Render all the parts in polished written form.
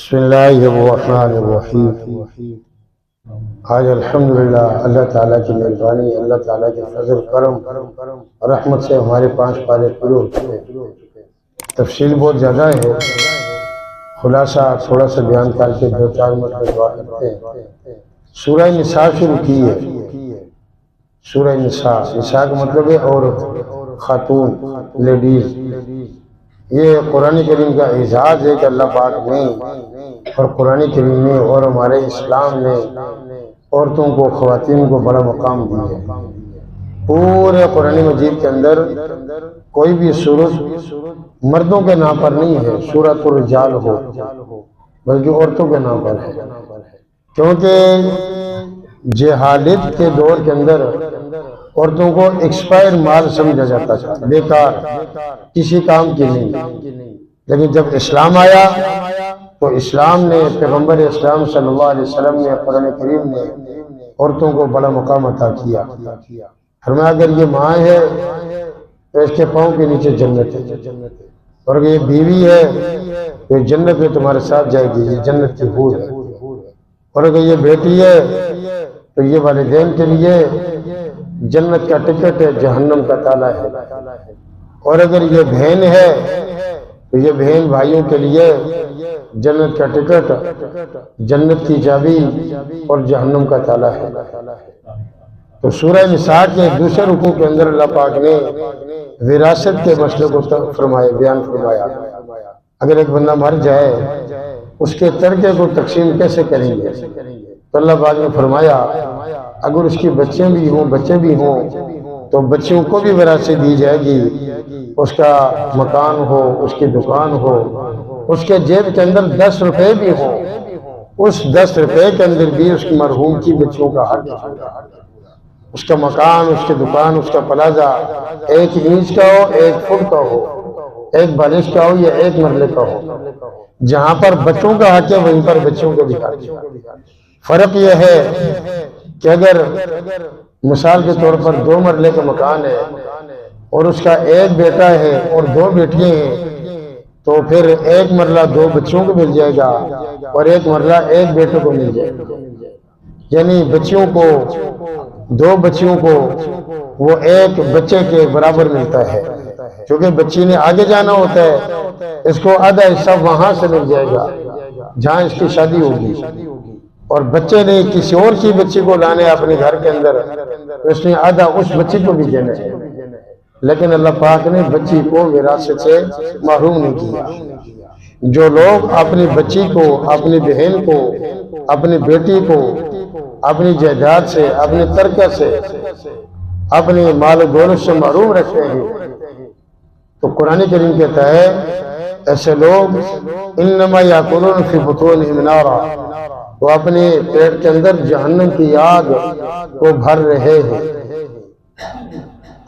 بسم اللہ الرحمن الرحیم۔ آج الحمدللہ اللہ تعالیٰ کی مہربانی، اللہ تعالیٰ کے فضل کرم اور رحمت سے ہمارے 5 پارے پورے ہو چکے ہیں۔ تفصیل بہت زیادہ ہے، خلاصہ تھوڑا سا بیان کر کے 2-4 منٹ میں دعا کرتے ہیں۔ سورہ نساء شروع کی ہے۔ سورہ نساء، نساء کا مطلب ہے عورت، خاتون، لیڈیز۔ یہ قرآن کریم کا اعزاز ہے کہ اللہ پاک نے اور قرآن کریم نے اور ہمارے اسلام نے عورتوں کو، خواتین کو بڑا مقام دیا ہے۔ پورے قرآن مجید کے اندر کوئی بھی سورت مردوں کے نام پر نہیں ہے، سورۃ الرجال ہو، بلکہ عورتوں کے نام پر ہے، کیونکہ جہالت کے دور کے اندر عورتوں کو ایکسپائر مال سمجھا جاتا تھا، بیکار، کسی کام کی نہیں۔ لیکن جب اسلام آیا تو اسلام نے، پیغمبر اسلام صلی اللہ علیہ وسلم نے، قرآن کریم نے عورتوں کو بڑا مقام عطا کیا۔ فرمایا اگر یہ ماں ہے تو اس کے پاؤں کے نیچے جنت ہے، اور اگر یہ بیوی ہے تو جنت میں تمہارے ساتھ جائے گی، یہ جنت کی حور ہے، اور اگر یہ بیٹی ہے تو یہ والدین کے لیے جنت کا ٹکٹ ہے، جہنم کا تالا ہے، اور اگر یہ بہن ہے تو یہ بہن بھائیوں کے لیے جنت کا ٹکٹ، جنت کی چابی اور جہنم کا تالا ہے۔ تو سورہ نساء کے دوسرے رکوع کے اندر اللہ پاک نے وراثت کے مسئلے کو بیان فرمایا۔ اگر ایک بندہ مر جائے، اس کے ترکے کو تقسیم کیسے کریں گے؟ تو اللہ پاک نے فرمایا اگر اس کی بچے بھی ہوں تو بچوں کو بھی وراثت دی جائے گی۔ اس کا مکان ہو، اس کی دکان ہو، اس کے جیب کے اندر 10 روپے بھی ہوں، اس 10 روپے کے اندر بھی اس کی مرحوم کی بچوں کا حق ہے۔ اس کا مکان، اس کی دکان، اس کا پلازہ 1 انچ کا ہو، 1 فٹ کا ہو، 1 بالش کا ہو یا 1 مرلے کا ہو، جہاں پر بچوں کا حق ہے وہیں پر بچوں کو بھی حق ہے۔ فرق یہ ہے کہ اگر مثال کے طور پر 2 مرلے کا مکان ہے اور اس کا 1 بیٹا ہے اور 2 بیٹیاں ہیں، تو پھر 1 مرلہ 2 بچوں کو مل جائے گا اور 1 مرلہ 1 بیٹے کو مل جائے گا، یعنی بچیوں کو، 2 بچیوں کو وہ 1 بچے کے برابر ملتا ہے، کیونکہ بچی نے آگے جانا ہوتا ہے، اس کو آدھا حصہ وہاں سے مل جائے گا جہاں اس کی شادی ہوگی، اور بچے نے کسی اور کی بچی کو لانے اپنے گھر کے اندر، اس نے آدھا اس بچی کو بھی دینا ہے۔ لیکن اللہ پاک نے بچی کو وراثت سے محروم نہیں کیا۔ جو لوگ اپنی بچی کو، اپنی بہن کو، اپنی بیٹی کو اپنی جائیداد سے، اپنے ترکہ سے، اپنے مال و دولت سے محروم رکھتے ہیں، تو قرآن کریم کہتا ہے ایسے لوگ انما یاکلون فی بطونہم نارا، وہ اپنے پیٹ کے اندر جہنم کی آگ کو بھر رہے ہیں۔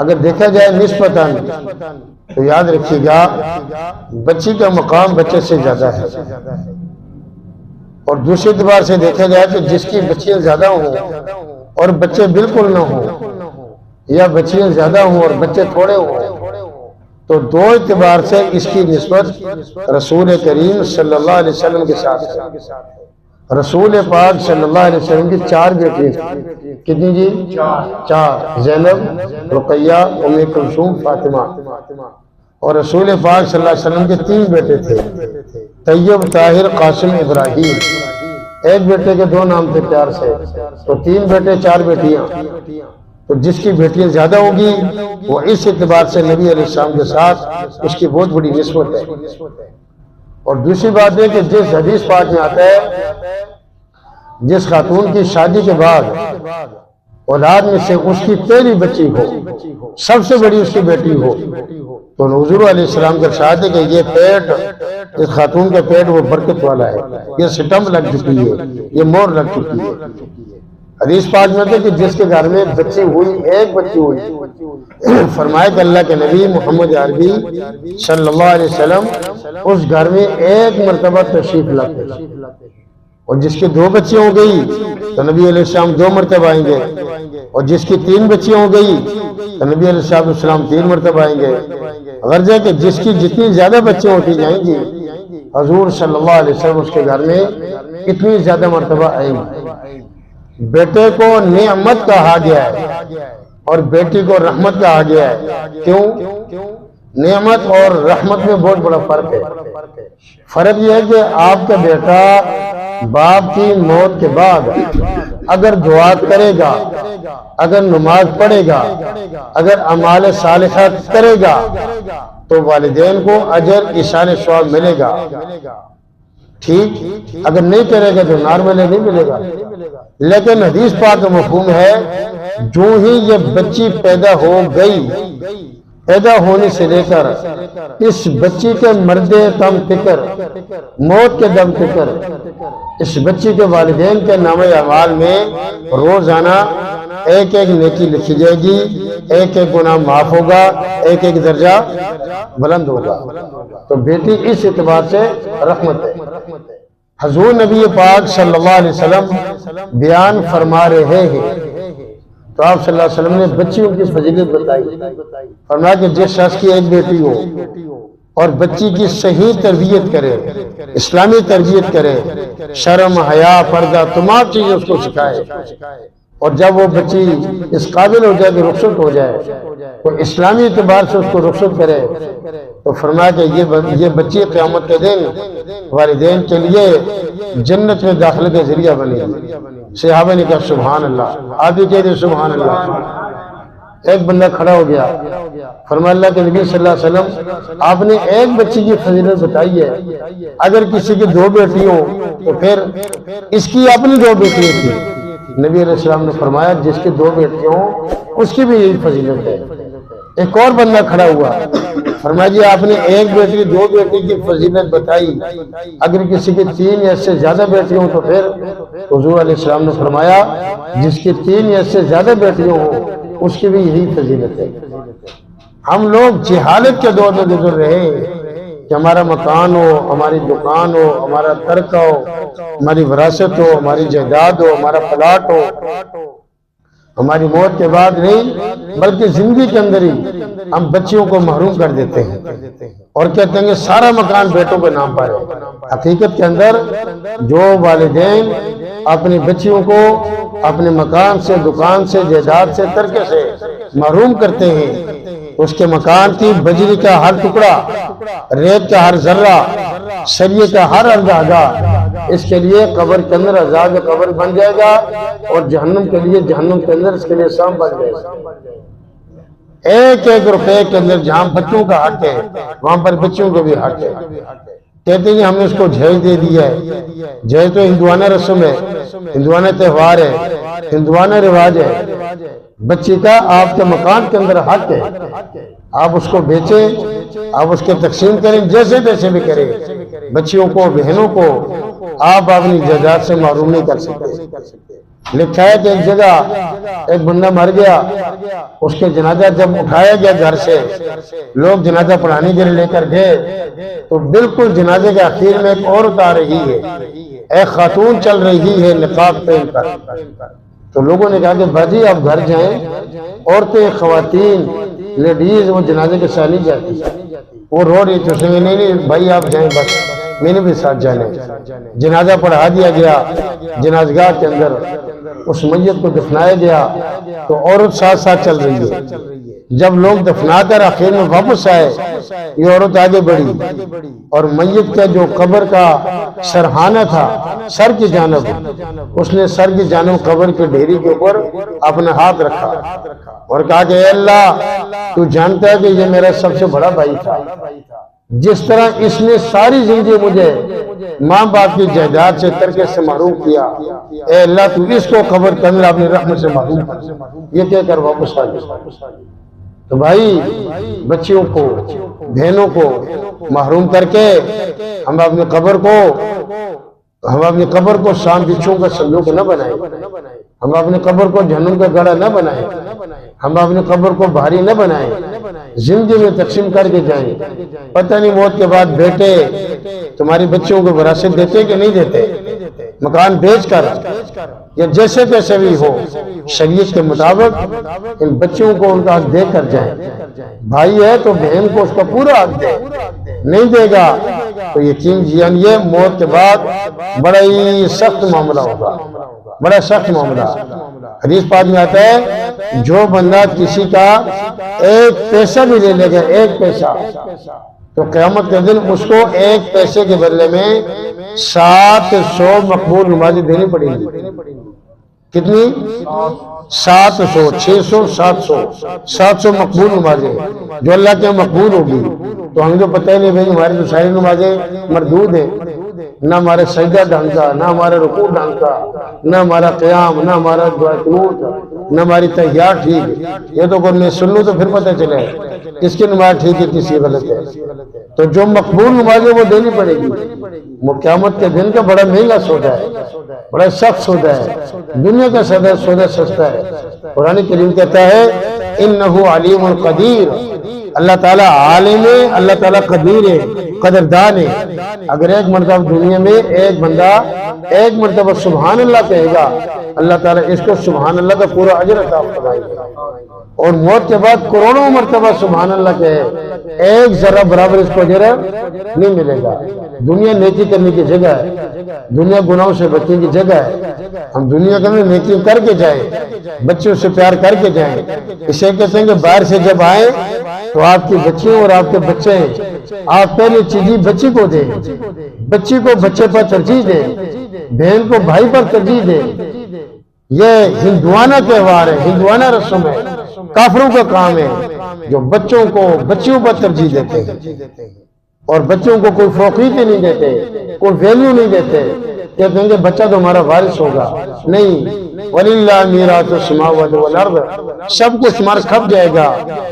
اگر دیکھا جائے نسبتاً تو یاد رکھیے گا بچی کا مقام بچے سے زیادہ ہے، اور دوسری اعتبار سے دیکھا جائے کہ جس کی بچیاں زیادہ ہوں اور بچے بالکل نہ ہوں، یا بچیاں زیادہ ہوں اور بچے تھوڑے ہوں، تو 2 اعتبار سے اس کی نسبت رسول کریم صلی اللہ علیہ وسلم کے ساتھ ہے۔ رسول پاک صلی اللہ علیہ وسلم کی 4 بیٹیاں تھیں۔ کتنی جی؟ 4، زینب، رقیہ، ام کلثوم، فاطمہ۔ اور رسول پاک صلی اللہ علیہ وسلم کے 3 بیٹے تھے، طیب، طاہر، قاسم، ابراہیم۔ ایک بیٹے کے 2 نام تھے پیار سے، تو 3 بیٹے 4 بیٹیاں، تو جس کی بیٹیاں زیادہ ہوگی وہ اس اعتبار سے نبی علیہ السلام کے ساتھ اس کی بہت بڑی نسبت ہے۔ اور دوسری بات ہے کہ جس حدیث پاک میں آتا ہے جس خاتون کی شادی کے بعد اولاد میں سے اس کی پہلی بچی ہو، سب سے بڑی اس کی بیٹی ہو، تو حضور علیہ السلام کا ارشاد ہے کہ یہ پیٹ، اس خاتون کا پیٹ وہ برکت والا ہے، یہ سٹمپ لگ چکی ہے، یہ مور لگ چکی ہے۔ حدیث پاک میں ہے کہ جس کے گھر میں بچی ہوئی، 1 بچی ہوئی، فرمایا کہ اللہ کے نبی محمد عربی صلی اللہ علیہ وسلم اس گھر میں 1 مرتبہ تشریف لاتے، اور جس کی 2 بچیاں ہو گئی تو نبی علیہ السلام 2 مرتبہ آئیں گے، اور جس کی 3 بچیاں ہو گئی تو نبی علیہ السلام 3 مرتبہ آئیں گے۔ غرض ہے کہ جس کی جتنی زیادہ بچیاں ہوتی جائیں گی حضور صلی اللہ علیہ وسلم اس کے گھر میں اتنی زیادہ مرتبہ آئی۔ بیٹے کو نعمت کہا گیا ہے اور بیٹی کو رحمت کہا گیا ہے۔ کیوں؟ نعمت اور رحمت میں بہت بڑا فرق ہے۔ فرق یہ ہے کہ آپ کا بیٹا باپ کی موت کے بعد اگر دعا کرے گا، اگر نماز پڑھے گا، اگر اعمال صالحہ کرے گا تو والدین کو اجر احسان ثواب ملے گا، ٹھیک؟ اگر نہیں کرے گا تو نار میں نہیں ملے گا۔ لیکن حدیث پاک کا مفہوم ہے جو ہی یہ بچی پیدا ہو گئی، پیدا ہونے سے لے کر اس بچی کے مرد دم فکر، موت کے دم فکر، اس بچی کے والدین کے نامہ اعمال میں روزانہ ایک ایک نیکی لکھی جائے گی، ایک ایک گناہ معاف ہوگا، ایک ایک درجہ بلند ہوگا۔ تو بیٹی اس اعتبار سے رحمت ہے۔ حضور نبی پاک صلی اللہ علیہ وسلم بیان فرما رہے ہیں تو آپ صلی اللہ علیہ وسلم نے بچیوں کی فضیلت بتائی۔ فرمایا کہ جس شخص کی ایک بیٹی ہو اور بچی کی صحیح تربیت کرے، اسلامی تربیت کرے، شرم، حیا، پردہ تمام چیزیں اس کو سکھائے، اور جب وہ بچی اس قابل ہو جائے کہ رخصت ہو جائے تو اسلامی اعتبار سے اس کو رخصت کرے، تو فرمایا کہ یہ بچی قیامت کے دن والدین کے لیے جنت میں داخلے کا ذریعہ بنے گی۔ صحابہ نے کہا سبحان اللہ، آپ بھی کہہ دیں سبحان اللہ۔ ایک بندہ کھڑا ہو گیا، فرمایا اللہ کے نبی صلی اللہ علیہ وسلم آپ نے ایک بچی کی فضیلت بتائی ہے، اگر کسی کی دو بیٹی ہوں تو پھر اس کی اپنی دو بیٹیاں تھی۔ نبی علیہ السلام نے فرمایا جس کی دو بیٹیاں ہوں اس کی بھی یہی فضیلت ہے۔ ایک اور بندہ کھڑا ہوا، فرمایا جی آپ نے ایک بیٹی دو بیٹی کی فضیلت بتائی، اگر کسی کی تین یا اس سے زیادہ بیٹی ہوں تو پھر حضور علیہ السلام نے فرمایا جس کی تین یا اس سے زیادہ بیٹیاں ہوں اس کی بھی یہی فضیلت ہے۔ ہم لوگ جہالت کے دور میں گزر رہے ہیں کہ ہمارا مکان ہو، ہماری دکان ہو، ہمارا ترکہ ہو، ہماری وراثت ہو، ہماری جائیداد ہو، ہمارا پلاٹ ہو، ہماری موت کے بعد نہیں بلکہ زندگی کے اندر ہی ہم بچیوں کو محروم کر دیتے ہیں اور کہتے ہیں کہ سارا مکان بیٹوں کے نام پر ہے۔ حقیقت کے اندر جو والدین اپنی بچیوں کو اپنے مکان سے، دکان سے، جائیداد سے، ترکے سے محروم کرتے ہیں، اس کے مکان کی بجری کا ہر ٹکڑا، ریت کا ہر ذرہ، سریے کا ہر اندازہ اس کے لیے قبر کے اندر عذاب قبر بن جائے گا، اور جہنم کے لیے جہنم کے اندر اس کے لیے سام بن جائے گا۔ ایک ایک روپے کے اندر جہاں بچوں کا حق ہے وہاں پر بچوں کو بھی حق ہے۔ کہتے ہیں ہم نے اس کو جہیز دے دیا ہے۔ جہیز تو ہندوانہ رسم ہے، ہندوانہ تہوار ہے، ہندوانہ رواج ہے۔ بچی کا آپ کے مکان کے اندر حق ہے، آپ اس کو بیچیں، آپ اس کے تقسیم کریں، جیسے تیسے بھی کریں، بچیوں کو، بہنوں کو آپ اپنی جائیداد سے محروم نہیں کر سکتے۔ لکھا ہے کہ ایک جگہ ایک بندہ مر گیا، اس کے جنازہ جب اٹھایا گیا گھر سے، لوگ جنازہ پڑھانے کے لیے لے کر گئے تو بالکل جنازے کے آخر میں ایک عورت آ رہی ہے، ایک خاتون چل رہی ہے نقاب پہن کر۔ تو لوگوں نے کہا کہ باجی آپ گھر جائیں، عورتیں، خواتین، لیڈیز وہ جنازے کے ساتھ نہیں جاتی۔ وہ رو رہی تھی، اس نے نہیں بھائی آپ جائیں، بس میں نے بھی ساتھ جانے۔ جنازہ پڑھا دیا گیا، جنازگاہ کے اندر اس میت کو دفنایا گیا تو عورت ساتھ ساتھ چل رہی ہے۔ جب لوگ دفنا کر آخر میں واپس آئے، یہ عورت آگے بڑھی اور میت کا جو قبر کا سرہانہ تھا سر کی جانب، اس نے سر کی جانب قبر کے ڈھیری کے اوپر اپنا ہاتھ رکھا اور کہا کہ اے اللہ تو جانتا ہے کہ یہ میرا سب سے بڑا بھائی تھا، جس طرح اس نے ساری زندگی مجھے ماں باپ کی جائیداد سے، ترکے سے محروم کیا، اے اللہ تو اس کو قبر کے اندر اپنی رحمت سے محروم کر۔ یہ کہہ کر واپس آ گیا۔ تو بھائی بچیوں کو، بہنوں کو محروم کر کے ہم اپنی قبر کو شام بچھوں کا صندوق نہ بنائیں، ہم اپنی قبر کو جہنم کا گڑھا نہ بنائیں، ہم اپنی قبر کو بھاری نہ بنائیں، زندگی میں تقسیم کر کے جائیں۔ پتہ نہیں موت کے بعد بیٹے تمہاری بچوں کو وراثت دیتے کہ نہیں دیتے، مکان بیچ کر یا جیسے تیسے بھی ہو، شریعت کے مطابق ان بچوں کو ان کا حق دے کر جائیں۔ بھائی ہے تو بہن کو اس کا پورا حق دے، نہیں دے گا تو یقین جانیے موت کے بعد بڑا ہی سخت معاملہ ہوگا، بڑا سخت معاملہ۔ حدیث پاک میں آتا ہے جو بندہ کسی کا ایک پیسہ بھی لے لے گا، ایک پیسہ، تو قیامت کے دن اس کو ایک پیسے کے بدلے میں 700 مقبول نمازیں دینی پڑیں گی۔ کتنی؟ 700، 600، 700 مقبول نمازیں جو اللہ کے مقبول ہوگی۔ تو ہمیں تو پتہ ہی نہیں بھائی ہماری تو ساری نمازیں مردود ہیں، نہ ہمارے سجدہ ڈھنگ کا، نہ ہمارا رکوع ڈھنگ کا، نہ ہمارا قیام، نہ ہمارا دعا قنوت، نہ ہماری تحیات ٹھیک۔ یہ تو کوئی سن لو تو پھر پتہ چلے کس کی نماز ٹھیک ہے کس کی غلط ہے۔ تو جو مقبول نمازیں وہ دینی پڑے گی۔ وہ قیامت کے دن کا بڑا مہنگا سودا ہے، بڑا سخت سودا ہے۔ دنیا کا سودا سستا ہے۔ قرآن کریم کہتا ہے انہ علیم قدیر، اللہ تعالیٰ عالم ہے، اللہ تعالیٰ قدیر ہے، قدردان ہے۔ اگر ایک مرتبہ دنیا میں ایک بندہ ایک مرتبہ سبحان اللہ کہے گا، اللہ تعالیٰ اس کو سبحان اللہ کا پورا اجر عطا فرمائے گا، اور موت کے بعد کروڑوں مرتبہ سبحان اللہ کہے ایک ذرہ برابر اس کو اجر نہیں ملے گا۔ دنیا نیکی کرنے کی جگہ ہے، دنیا گناہوں سے بچنے کی جگہ ہے۔ ہم دنیا کے اندر نیکی کر کے جائیں، بچوں سے پیار کر کے جائیں۔ اسے کہتے ہیں کہ باہر سے جب آئیں تو آپ کی بچیوں اور آپ کے بچے ہیں، آپ پہلے چیزیں بچی کو دیں، بچی کو بچے پر ترجیح دیں، بہن کو بھائی پر ترجیح دیں۔ یہ ہندوانہ تہوار ہے، ہندوانہ رسم ہے، کافروں کا کام ہے جو بچوں کو بچیوں پر ترجیح دیتے ہیں اور بچوں کو کوئی فوقیت نہیں دیتے، کوئی ویلیو نہیں دیتے۔ کہتے ہیں کہ بچہ تو ہمارا وارث ہوگا، نہیں، وَلِلَّهِ مِيرَاثُ السَّمَاوَاتِ وَالْأَرْضِ، سب کچھ ہمارا کھپ جائے گا۔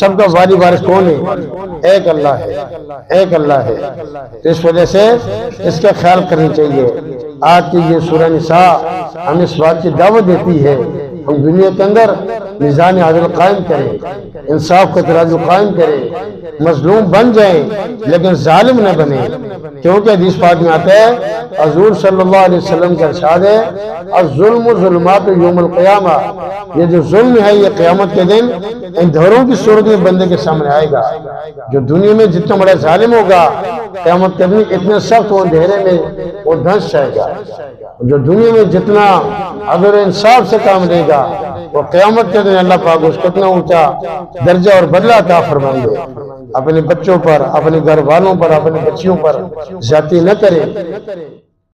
سب کا وارث کون ہے؟ ایک اللہ ہے، ایک اللہ ہے۔ اس وجہ سے اس کا خیال کرنا چاہیے۔ آج کی یہ سورہ نساء ہمیں اس بات کی دعوت دیتی ہے ہم دنیا کے اندر میزان عدل قائم کریں، انصاف کا ترازو قائم کریں، مظلوم بن جائیں لیکن ظالم نہ بنیں، کیونکہ حدیث پاک میں آتا ہے حضور صلی اللہ علیہ وسلم کا ارشاد ہے الظلم ظلمات یوم القیامہ، یہ جو ظلم ہے یہ قیامت کے دن اندھیروں کی صورت میں بندے کے سامنے آئے گا۔ جو دنیا میں جتنا بڑا ظالم ہوگا قیامت کے دن اتنے سخت وہ اندھیرے میں وہ دھنس جائے گا۔ جو دنیا میں جتنا عدل و انصاف سے کام لے گا وہ قیامت کے دن اللہ پاک اس کو اتنا اونچا درجہ اور بدلہ عطا فرمائیں گے۔ اپنے بچوں پر، اپنے گھر والوں پر، اپنے بچیوں پر زیادتی نہ کریں۔